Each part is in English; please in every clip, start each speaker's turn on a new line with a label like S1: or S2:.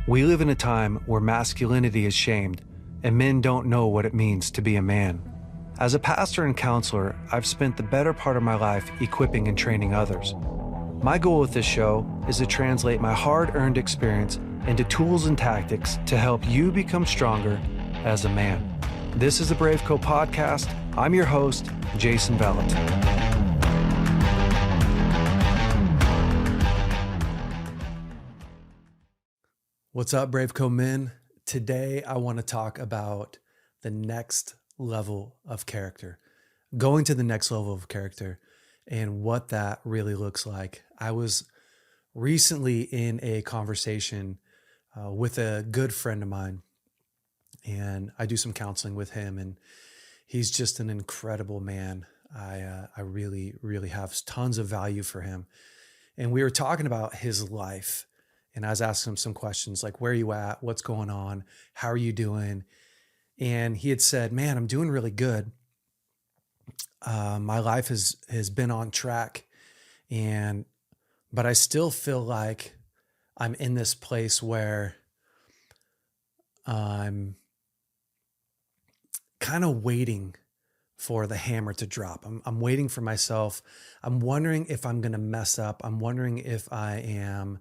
S1: We live in a time where masculinity is shamed and men don't know what it means to be a man. As a pastor and counselor, I've spent the better part of my life equipping and training others. My goal with this show is to translate my hard-earned experience into tools and tactics to help you become stronger as a man. This is the BraveCo podcast. I'm your host, Jason Vellet. What's up, BraveCo men? Today, I want to talk about the next level of character, going to the next level of character and what that really looks like. I was recently in a conversation with a good friend of mine, and I do some counseling with him, and he's just an incredible man. I really, really have tons of value for him. And we were talking about his life. And I was asking him some questions like, where are you at? What's going on? How are you doing? And he had said, man, I'm doing really good. My life has been on track, but I still feel like I'm in this place where I'm kind of waiting for the hammer to drop. I'm waiting for myself. I'm wondering if I'm going to mess up. I'm wondering if I am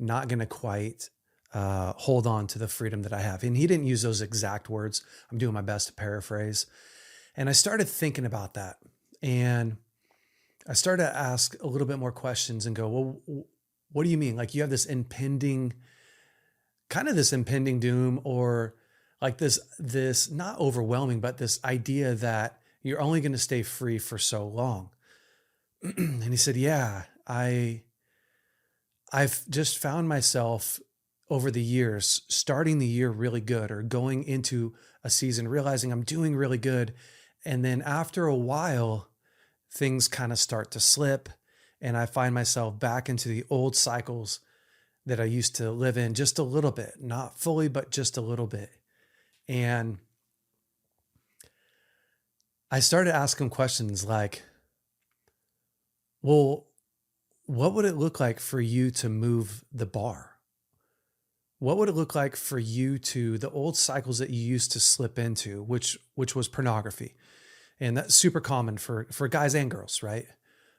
S1: not going to quite hold on to the freedom that I have. And he didn't use those exact words. I'm doing my best to paraphrase. And I started thinking about that. And I started to ask a little bit more questions and go, well, what do you mean? Like you have this impending doom, or like this not overwhelming, but this idea that you're only going to stay free for so long. And he said, yeah, I've just found myself over the years starting the year really good, or going into a season realizing I'm doing really good. And then after a while, things kind of start to slip, and I find myself back into the old cycles that I used to live in just a little bit, not fully, but just a little bit. And I started asking questions like, well, what would it look like for you to move the bar? What would it look like for you to, the old cycles that you used to slip into, which was pornography? And that's super common for guys and girls, right?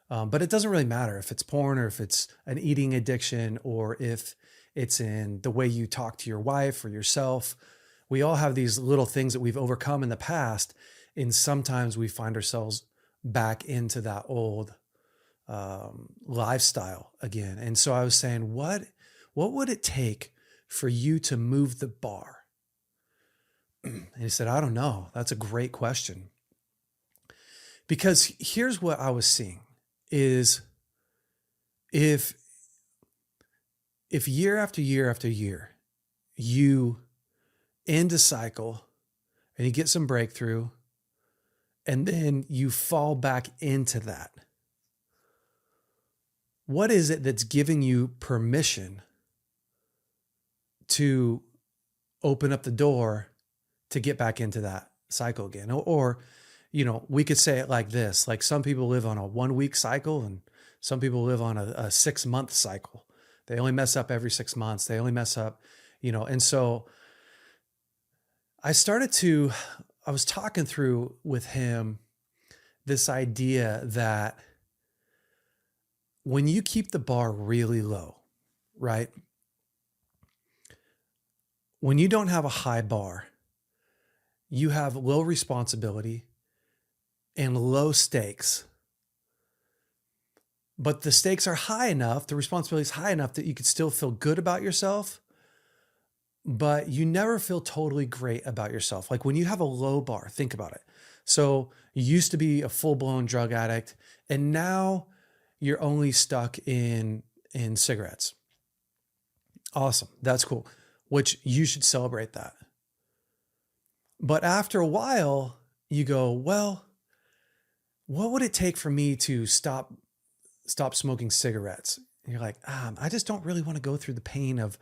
S1: But it doesn't really matter if it's porn, or if it's an eating addiction, or if it's in the way you talk to your wife or yourself. We all have these little things that we've overcome in the past, and sometimes we find ourselves back into that old lifestyle again. And so I was saying, what would it take for you to move the bar? And he said, I don't know. That's a great question. Because here's what I was seeing is if year after year after year, you end a cycle and you get some breakthrough, and then you fall back into that, what is it that's giving you permission to open up the door to get back into that cycle again? Or, we could say it like this, like some people live on a 1 week cycle and some people live on a 6 month cycle. They only mess up every 6 months. They only mess up, and so I was talking through with him this idea that when you keep the bar really low, right? When you don't have a high bar, you have low responsibility and low stakes. But the stakes are high enough, the responsibility is high enough that you could still feel good about yourself, but you never feel totally great about yourself. Like when you have a low bar, think about it. So you used to be a full-blown drug addict, and now you're only stuck in cigarettes. Awesome. That's cool. Which you should celebrate that. But after a while, you go, well, what would it take for me to stop smoking cigarettes? And you're like, I just don't really want to go through the pain of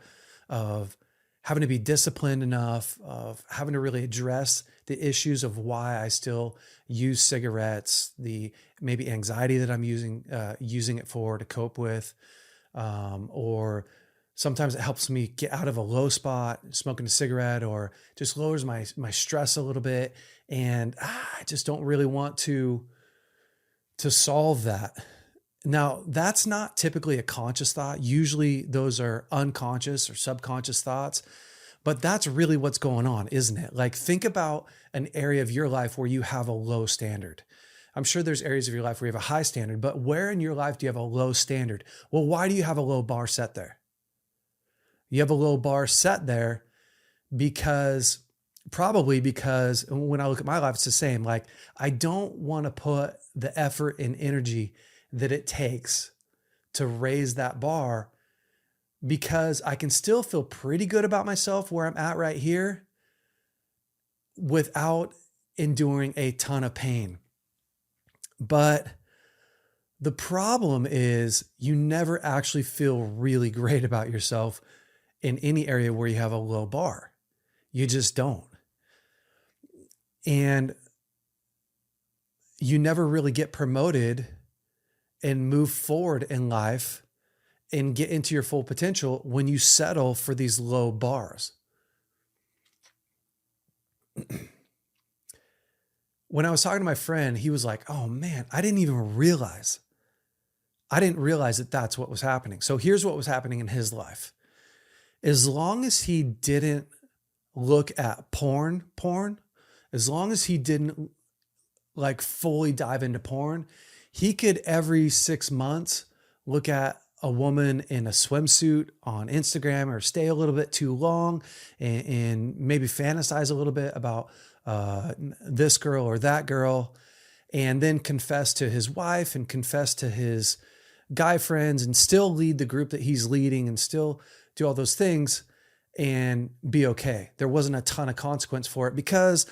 S1: having to be disciplined enough, of having to really address the issues of why I still use cigarettes, the maybe anxiety that I'm using it for to cope with, or Sometimes it helps me get out of a low spot, smoking a cigarette, or just lowers my stress a little bit. And I just don't really want to solve that. Now, that's not typically a conscious thought. Usually those are unconscious or subconscious thoughts, but that's really what's going on, isn't it? Like, think about an area of your life where you have a low standard. I'm sure there's areas of your life where you have a high standard, but where in your life do you have a low standard? Well, why do you have a low bar set there? You have a low bar set there probably because when I look at my life, it's the same. Like, I don't want to put the effort and energy that it takes to raise that bar, because I can still feel pretty good about myself where I'm at right here without enduring a ton of pain. But the problem is you never actually feel really great about yourself in any area where you have a low bar. You just don't. And you never really get promoted and move forward in life and get into your full potential when you settle for these low bars. When I was talking to my friend, he was like, oh man, I didn't realize that that's what was happening. So here's what was happening in his life. As long as he didn't look at porn, as long as he didn't like fully dive into porn, he could every 6 months look at a woman in a swimsuit on Instagram or stay a little bit too long and maybe fantasize a little bit about this girl or that girl, and then confess to his wife and confess to his guy friends and still lead the group that he's leading and still do all those things and be okay. There wasn't a ton of consequence for it because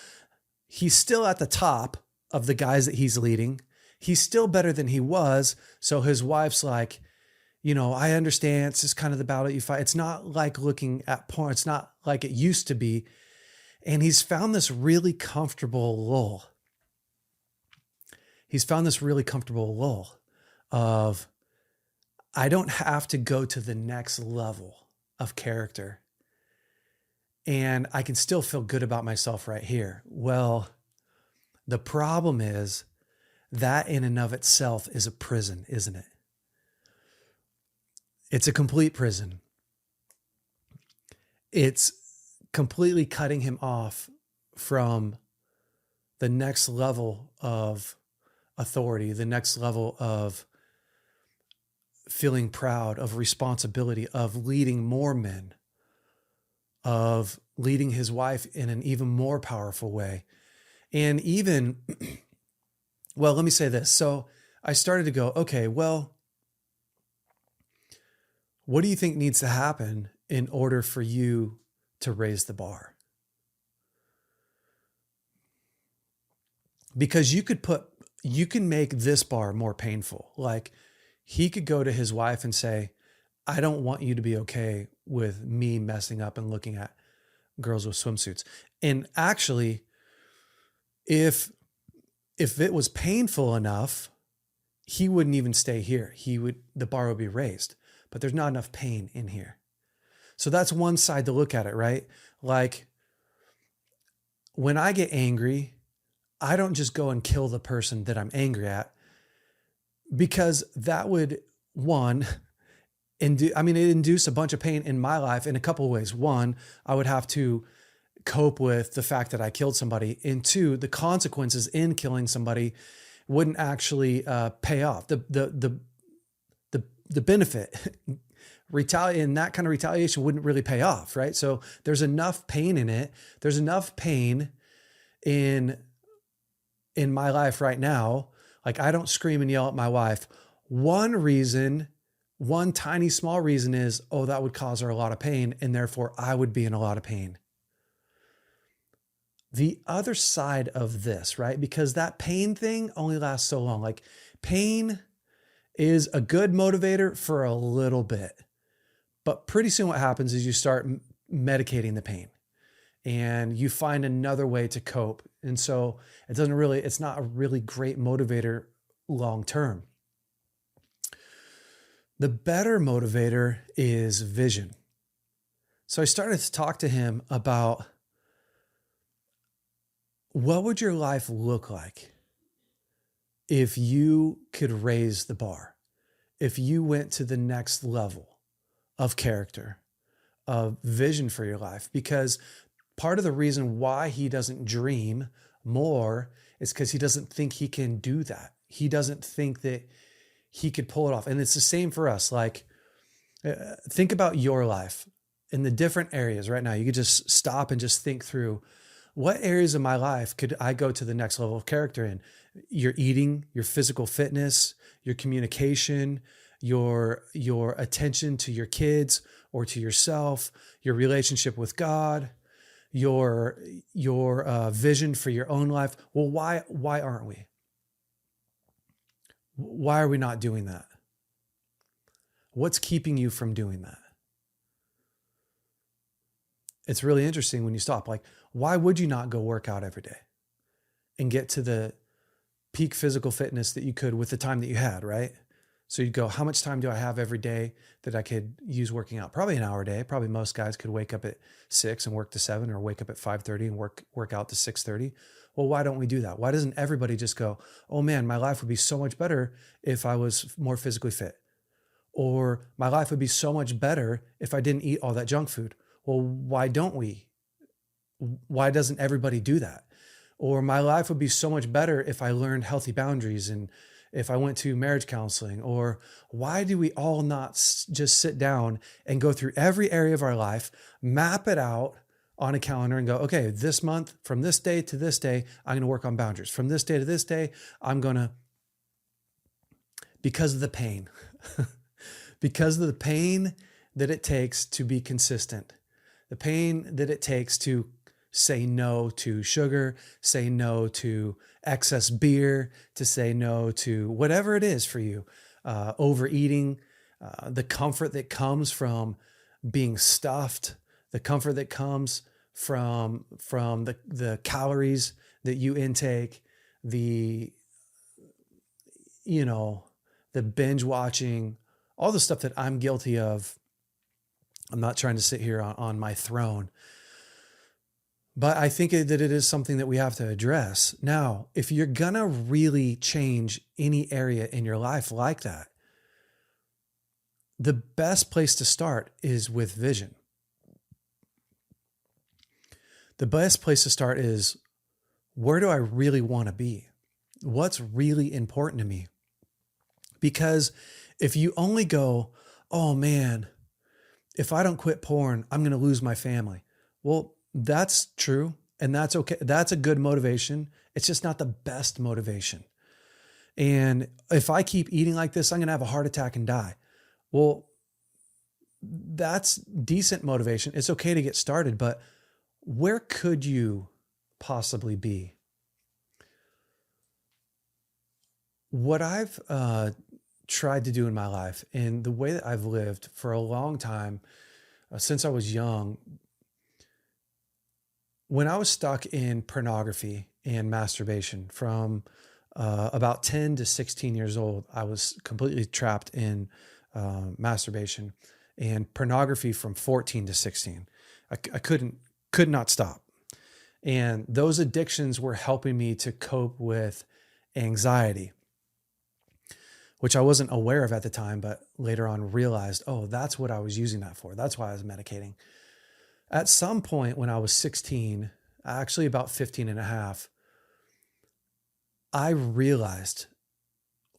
S1: he's still at the top of the guys that he's leading. He's still better than he was. So his wife's like, I understand. It's just kind of the battle you fight. It's not like looking at porn. It's not like it used to be. And he's found this really comfortable lull. Of, I don't have to go to the next level of character, and I can still feel good about myself right here. Well, the problem is that in and of itself is a prison, isn't it? It's a complete prison. It's completely cutting him off from the next level of authority, the next level of feeling proud, of responsibility, of leading more men, of leading his wife in an even more powerful way. And even, well, let me say this. So I started to go, okay, well, what do you think needs to happen in order for you to raise the bar? Because you can make this bar more painful. Like, he could go to his wife and say, I don't want you to be okay with me messing up and looking at girls with swimsuits. And actually, if it was painful enough, he wouldn't even stay here. The bar would be raised, but there's not enough pain in here. So that's one side to look at it, right? Like, when I get angry, I don't just go and kill the person that I'm angry at, because that would, it induce a bunch of pain in my life in a couple of ways. One, I would have to cope with the fact that I killed somebody. And two, the consequences in killing somebody wouldn't actually pay off. The benefit in that kind of retaliation wouldn't really pay off, right? So there's enough pain in it. There's enough pain in my life right now. Like, I don't scream and yell at my wife. One tiny small reason is, that would cause her a lot of pain, and therefore I would be in a lot of pain. The other side of this, right? Because that pain thing only lasts so long. Like, pain is a good motivator for a little bit, but pretty soon what happens is you start medicating the pain and you find another way to cope. And so it's not a really great motivator long-term. The better motivator is vision. So I started to talk to him about what would your life look like if you could raise the bar, if you went to the next level of character, of vision for your life. Because part of the reason why he doesn't dream more is because he doesn't think he can do that. He doesn't think that he could pull it off. And it's the same for us. Like, think about your life in the different areas right now. You could just stop and just think through, what areas of my life could I go to the next level of character in? Your eating, your physical fitness, your communication, your attention to your kids or to yourself, your relationship with God, your vision for your own life. Well, why aren't we? Why are we not doing that? What's keeping you from doing that? It's really interesting when you stop. Like, why would you not go work out every day and get to the peak physical fitness that you could with the time that you had, right? So you'd go, how much time do I have every day that I could use working out? Probably an hour a day. Probably most guys could wake up at 6 and work to 7, or wake up at 5:30 and work out to 6:30. Well, why don't we do that? Why doesn't everybody just go, oh man, my life would be so much better if I was more physically fit? Or my life would be so much better if I didn't eat all that junk food. Well, why don't we? Why doesn't everybody do that? Or my life would be so much better if I learned healthy boundaries and if I went to marriage counseling. Or why do we all not just sit down and go through every area of our life, map it out on a calendar and go, okay, this month, from this day to this day, I'm going to work on boundaries. From this day to this day, I'm going to, because of the pain, because of the pain that it takes to be consistent, the pain that it takes to say no to sugar, say no to excess beer, to say no to whatever it is for you, overeating, the comfort that comes from being stuffed, the comfort that comes from the calories that you intake, the binge watching, all the stuff that I'm guilty of. I'm not trying to sit here on my throne, but I think that it is something that we have to address. Now, if you're going to really change any area in your life like that, the best place to start is with vision. The best place to start is, where do I really want to be? What's really important to me? Because if you only go, oh man, if I don't quit porn, I'm going to lose my family. Well, that's true. And that's okay. That's a good motivation. It's just not the best motivation. And if I keep eating like this, I'm going to have a heart attack and die. Well, that's decent motivation. It's okay to get started, but where could you possibly be? What I've tried to do in my life, and the way that I've lived for a long time, since I was young, when I was stuck in pornography and masturbation from about 10 to 16 years old, I was completely trapped in masturbation and pornography from 14 to 16. I could not stop. And those addictions were helping me to cope with anxiety, which I wasn't aware of at the time, but later on realized, oh, that's what I was using that for. That's why I was medicating. At some point when I was 16, actually about 15 and a half, I realized,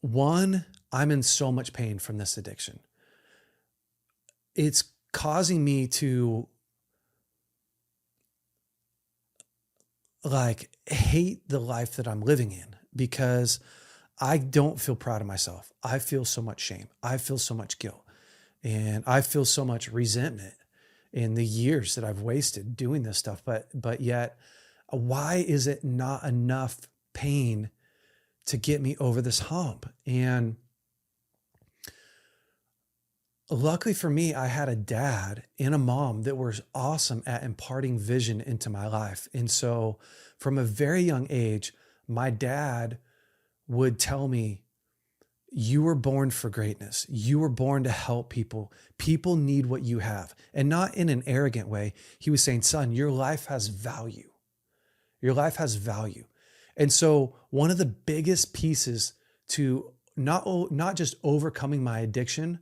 S1: one, I'm in so much pain from this addiction. It's causing me to hate the life that I'm living in, because I don't feel proud of myself. I feel so much shame. I feel so much guilt, and I feel so much resentment in the years that I've wasted doing this stuff. But yet, why is it not enough pain to get me over this hump? And luckily for me, I had a dad and a mom that were awesome at imparting vision into my life. And so from a very young age, my dad would tell me, You were born for greatness. You were born to help people. People need what you have, and not in an arrogant way. He was saying, son, your life has value. Your life has value. And so one of the biggest pieces to not just overcoming my addiction,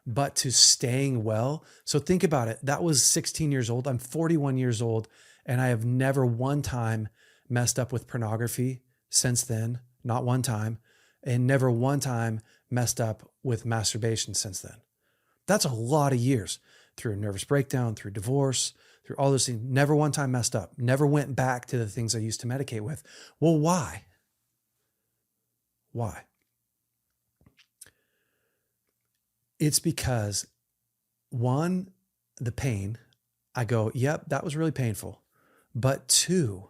S1: but to staying well. So think about it. That was 16 years old. I'm 41 years old, and I have never one time messed up with pornography since then. Not one time. And never one time messed up with masturbation since then. That's a lot of years through a nervous breakdown, through divorce, through all those things. Never one time messed up. Never went back to the things I used to medicate with. Well, why? Why? It's because, one, the pain. I go, yep, that was really painful. But two,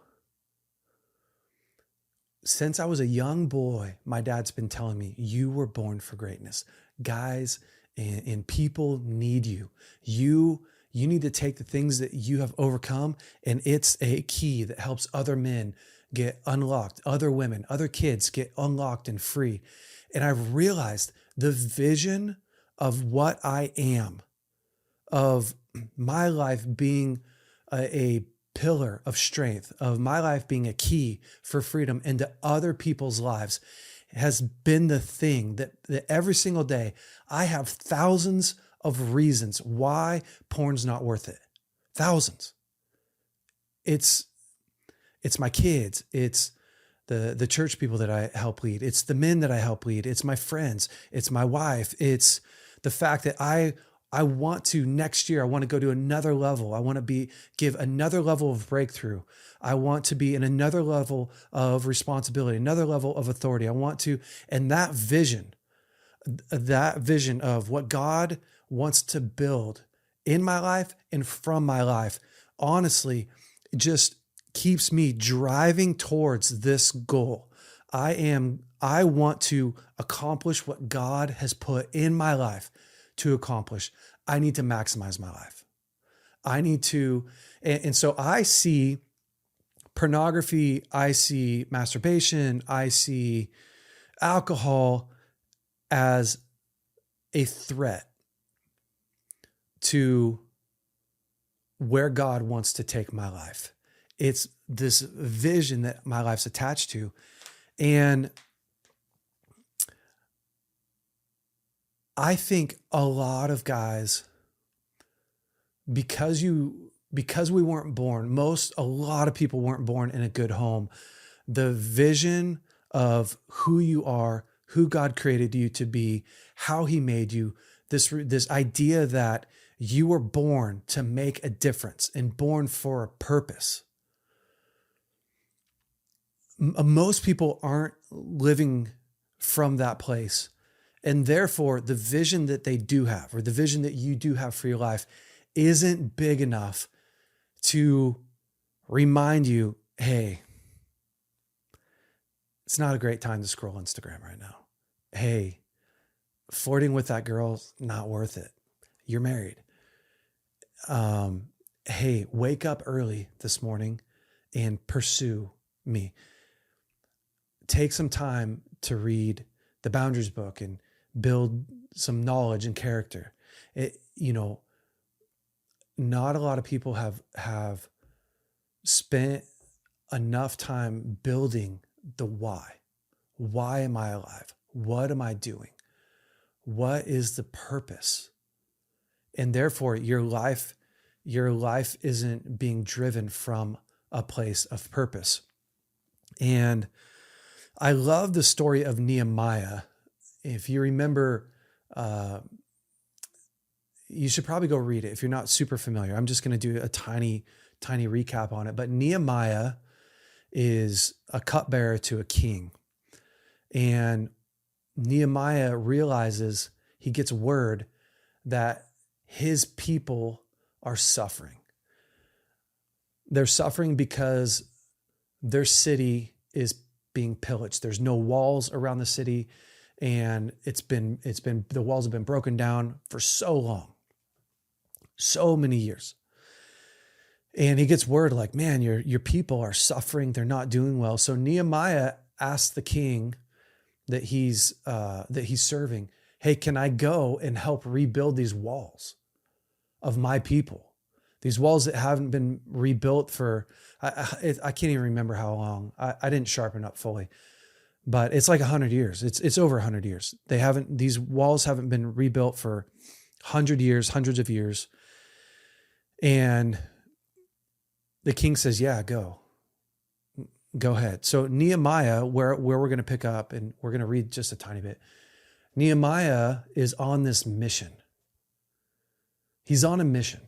S1: since I was a young boy, my dad's been telling me, you were born for greatness. Guys and people need you. You need to take the things that you have overcome, and it's a key that helps other men get unlocked, other women, other kids get unlocked and free. And I've realized the vision of what I am, of my life being a pillar of strength, of my life being a key for freedom into other people's lives, has been the thing that every single day I have thousands of reasons why porn's not worth it. Thousands. It's my kids. It's the church people that I help lead. It's the men that I help lead. It's my friends. It's my wife. It's the fact that I want to, next year, I want to go to another level. I want to give another level of breakthrough. I want to be in another level of responsibility, another level of authority. I want to, and that vision of what God wants to build in my life and from my life, honestly, just keeps me driving towards this goal. I want to accomplish what God has put in my life to accomplish. I need to maximize my life. I need to, and so I see pornography, I see masturbation, I see alcohol as a threat to where God wants to take my life. It's this vision that my life's attached to. And I think a lot of guys, because we weren't born, a lot of people weren't born in a good home. The vision of who you are, who God created you to be, how he made you, this idea that you were born to make a difference and born for a purpose. Most people aren't living from that place. And therefore, the vision that they do have, or the vision that you do have for your life, isn't big enough to remind you, hey, it's not a great time to scroll Instagram right now. Hey, flirting with that girl's not worth it. You're married. Hey, wake up early this morning and pursue me. Take some time to read the Boundaries book and build some knowledge and character. Not a lot of people have spent enough time building the why. Why am I alive? What am I doing? What is the purpose? And therefore, your life isn't being driven from a place of purpose. And I love the story of Nehemiah. If you remember, you should probably go read it if you're not super familiar. I'm just going to do a tiny recap on it. But Nehemiah is a cupbearer to a king. And Nehemiah realizes, he gets word that his people are suffering. They're suffering because their city is being pillaged. There's no walls around the city, and the walls have been broken down for so long, so many years. And he gets word like, man, your people are suffering. They're not doing well. So Nehemiah asks the king that he's serving, hey, can I go and help rebuild these walls of my people? These walls that haven't been rebuilt for, I can't even remember how long. I didn't sharpen up fully, but it's like 100 years. It's over 100 years. These walls haven't been rebuilt for 100 years, hundreds of years. And the king says, yeah, go ahead. So Nehemiah, where we're going to pick up, and we're going to read just a tiny bit. Nehemiah is on this mission. He's on a mission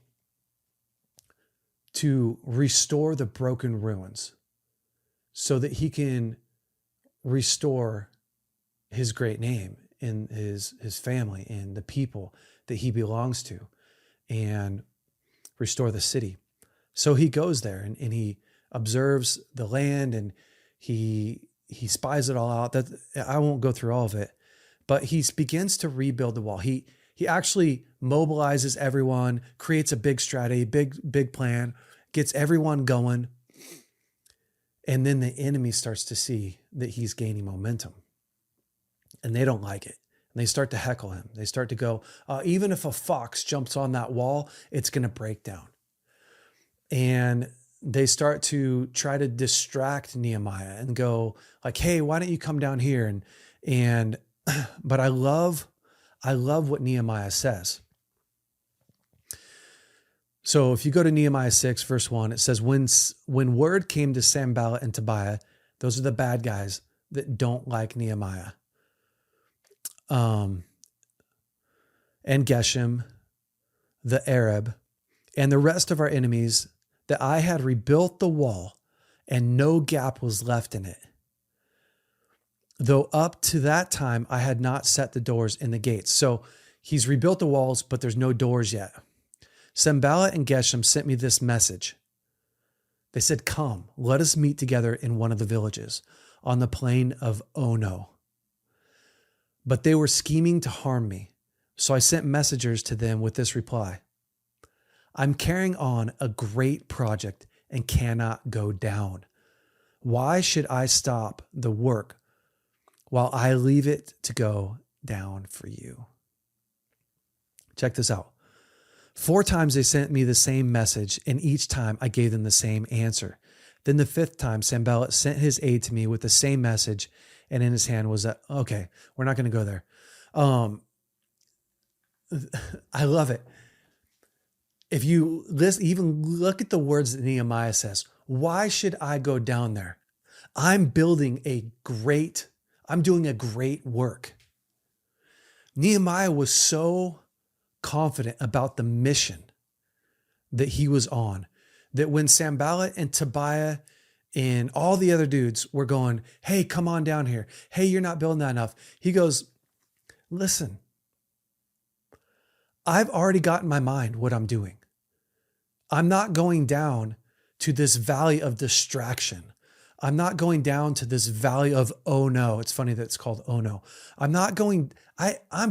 S1: to restore the broken ruins so that he can restore his great name in his family and the people that he belongs to, and restore the city. So he goes there and he observes the land, and he spies it all out. That I won't go through all of it, but he begins to rebuild the wall. He actually mobilizes everyone, creates a big strategy, big plan, gets everyone going. And then the enemy starts to see that he's gaining momentum, and they don't like it. And they start to heckle him. They start to go, even if a fox jumps on that wall, it's going to break down. And they start to try to distract Nehemiah and go like, hey, why don't you come down here? But I love what Nehemiah says. So if you go to Nehemiah 6, verse 1, it says, when word came to Sanballat and Tobiah, those are the bad guys that don't like Nehemiah, and Geshem, the Arab, and the rest of our enemies, that I had rebuilt the wall and no gap was left in it, though up to that time I had not set the doors in the gates. So he's rebuilt the walls, but there's no doors yet. Sanballat and Geshem sent me this message. They said, come, let us meet together in one of the villages on the plain of Ono. But they were scheming to harm me. So I sent messengers to them with this reply. I'm carrying on a great project and cannot go down. Why should I stop the work while I leave it to go down for you? Check this out. 4 times they sent me the same message, and each time I gave them the same answer. Then the 5th time, Sanballat sent his aide to me with the same message, and in his hand was that, okay, we're not going to go there. I love it. If you even look at the words that Nehemiah says, why should I go down there? I'm doing a great work. Nehemiah was so confident about the mission that he was on, that when Sanballat and Tobiah and all the other dudes were going, hey, come on down here. Hey, you're not building that enough. He goes, listen, I've already got in my mind what I'm doing. I'm not going down to this valley of distraction. I'm not going down to this valley of, oh no. It's funny that it's called oh no. I'm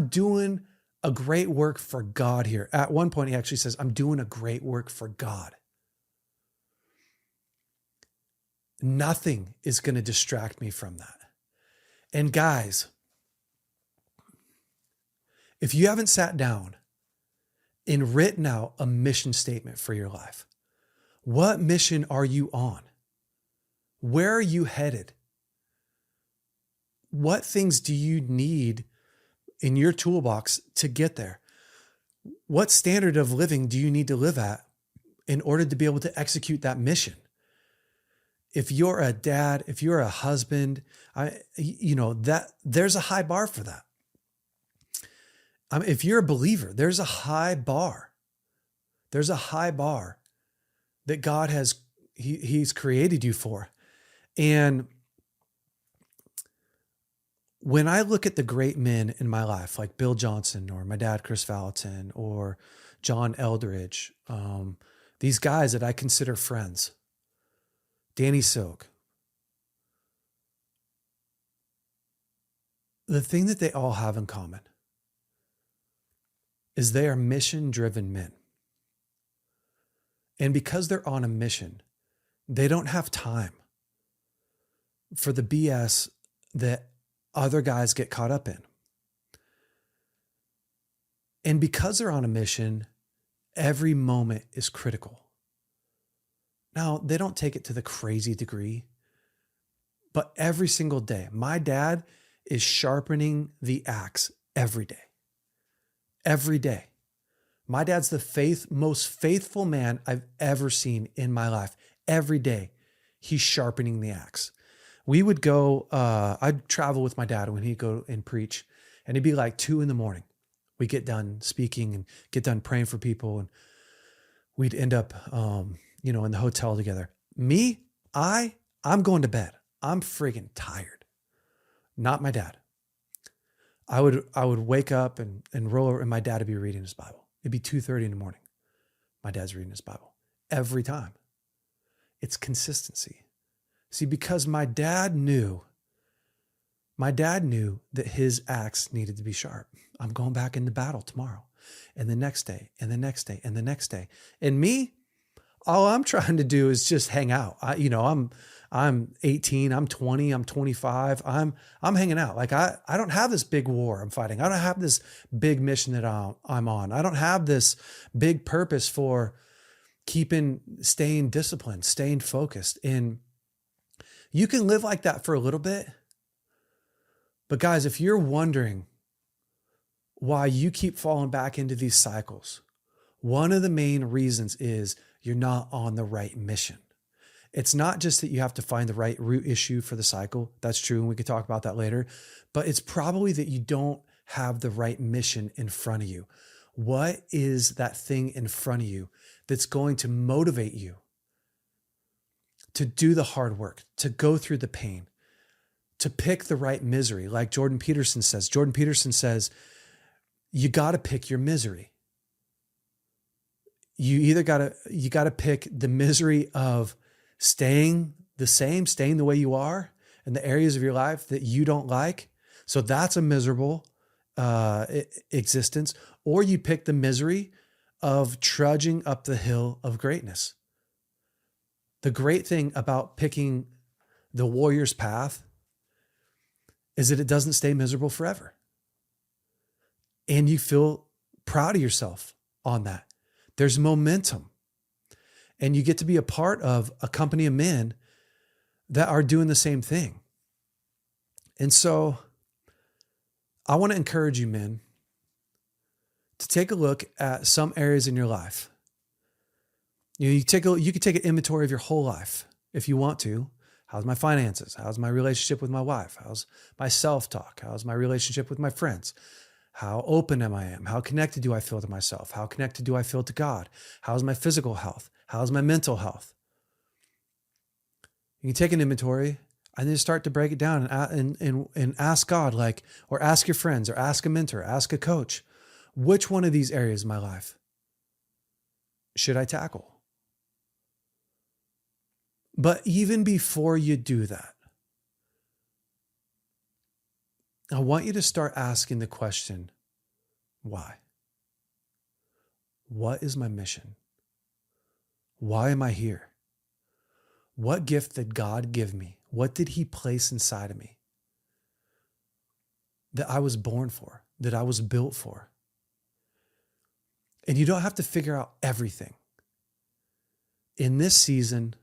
S1: doing a great work for God here. At one point, he actually says, I'm doing a great work for God. Nothing is going to distract me from that. And guys, if you haven't sat down and written out a mission statement for your life, what mission are you on? Where are you headed? What things do you need in your toolbox to get there? What standard of living do you need to live at in order to be able to execute that mission? If you're a dad, if you're a husband, that there's a high bar for that. If you're a believer, there's a high bar. There's a high bar that God he's created you for. And when I look at the great men in my life, like Bill Johnson or my dad, Chris Valentin, or John Eldridge, these guys that I consider friends, Danny Silk, the thing that they all have in common is they are mission-driven men. And because they're on a mission, they don't have time for the BS that other guys get caught up in. And because they're on a mission, every moment is critical. Now, they don't take it to the crazy degree, but every single day, my dad is sharpening the axe every day. Every day. My dad's the most faithful man I've ever seen in my life. Every day, he's sharpening the axe. We would go, I'd travel with my dad when he'd go and preach, and it'd be like 2 a.m. We get done speaking and get done praying for people, and we'd end up, in the hotel together. Me, I'm going to bed. I'm friggin' tired. Not my dad. I would wake up and roll over, and my dad would be reading his Bible. It'd be 2:30 in the morning. My dad's reading his Bible every time. It's consistency. See, because my dad knew that his axe needed to be sharp. I'm going back into battle tomorrow, and the next day, and the next day, and the next day. And me, all I'm trying to do is just hang out. I'm 18, I'm 20, I'm 25. I'm hanging out. Like I don't have this big war I'm fighting. I don't have this big mission that I'm on. I don't have this big purpose for staying disciplined, staying focused. And you can live like that for a little bit. But guys, if you're wondering why you keep falling back into these cycles, one of the main reasons is you're not on the right mission. It's not just that you have to find the right root issue for the cycle. That's true, and we could talk about that later. But it's probably that you don't have the right mission in front of you. What is that thing in front of you that's going to motivate you to do the hard work, to go through the pain, to pick the right misery? Like Jordan Peterson says. Jordan Peterson says, you got to pick your misery. You either got to pick the misery of staying the same, staying the way you are in the areas of your life that you don't like. So that's a miserable existence. Or you pick the misery of trudging up the hill of greatness. The great thing about picking the warrior's path is that it doesn't stay miserable forever. And you feel proud of yourself on that. There's momentum. And you get to be a part of a company of men that are doing the same thing. And so I want to encourage you, men, to take a look at some areas in your life. You could take an inventory of your whole life if you want to. How's my finances? How's my relationship with my wife? How's my self-talk? How's my relationship with my friends? How open am I? How connected do I feel to myself? How connected do I feel to God? How's my physical health? How's my mental health? You can take an inventory and then start to break it down and ask God, or ask your friends, or ask a mentor, ask a coach, which one of these areas of my life should I tackle? But even before you do that, I want you to start asking the question, why? What is my mission? Why am I here? What gift did God give me? What did He place inside of me that I was born for, that I was built for? And you don't have to figure out everything. In this season,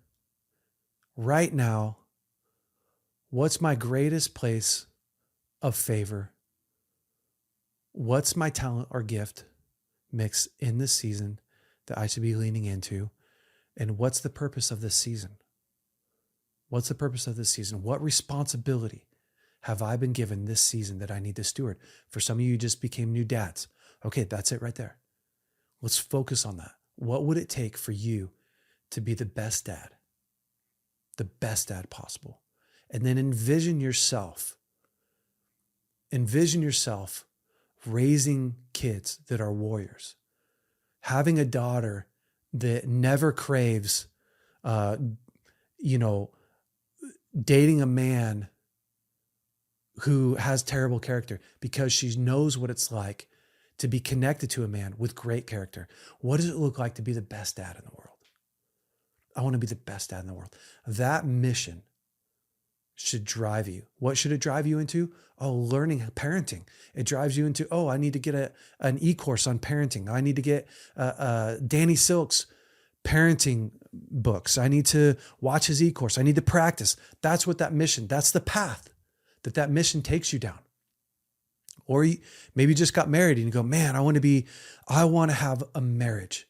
S1: right now, what's my greatest place of favor? What's my talent or gift mix in this season that I should be leaning into? And what's the purpose of this season? What's the purpose of this season? What responsibility have I been given this season that I need to steward? For some of you just became new dads. Okay, that's it right there. Let's focus on that. What would it take for you to be the best dad possible? And then envision yourself raising kids that are warriors, having a daughter that never craves, dating a man who has terrible character, because she knows what it's like to be connected to a man with great character. What does it look like to be the best dad in the world? I want to be the best dad in the world. That mission should drive you. What should it drive you into? Oh, learning parenting. It drives you into, oh, I need to get an e-course on parenting. I need to get Danny Silk's parenting books. I need to watch his e-course. I need to practice. That's what that mission, that's the path that mission takes you down. Or you maybe just got married and you go, man, I want to have a marriage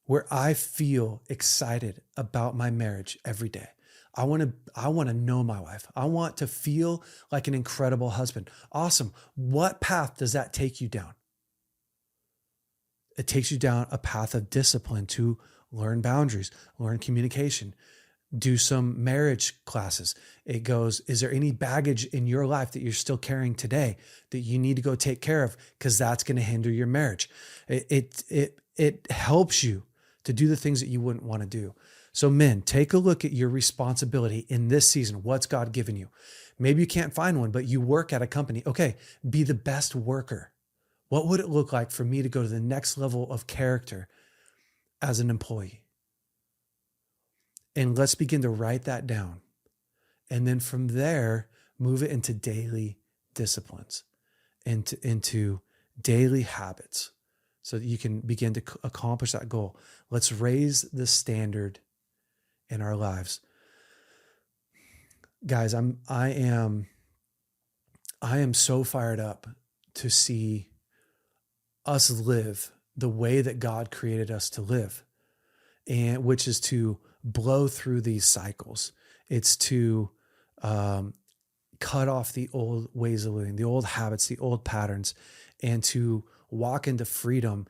S1: where I feel excited about my marriage every day. I want to know my wife. I want to feel like an incredible husband. Awesome. What path does that take you down? It takes you down a path of discipline to learn boundaries, learn communication, do some marriage classes. It goes, is there any baggage in your life that you're still carrying today that you need to go take care of? Because that's going to hinder your marriage. It helps you to do the things that you wouldn't want to do. So men, take a look at your responsibility in this season. What's God given you? Maybe you can't find one, but you work at a company. Okay, be the best worker. What would it look like for me to go to the next level of character as an employee? And let's begin to write that down. And then from there, move it into daily disciplines, into daily habits so that you can begin to accomplish that goal. Let's raise the standard in our lives. Guys, I am so fired up to see us live the way that God created us to live, and which is to blow through these cycles. It's to cut off the old ways of living, the old habits, the old patterns, and to walk into freedom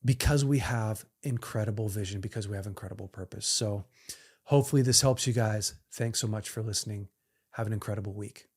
S1: because we have incredible vision, because we have incredible purpose. So hopefully this helps you guys. Thanks so much for listening. Have an incredible week.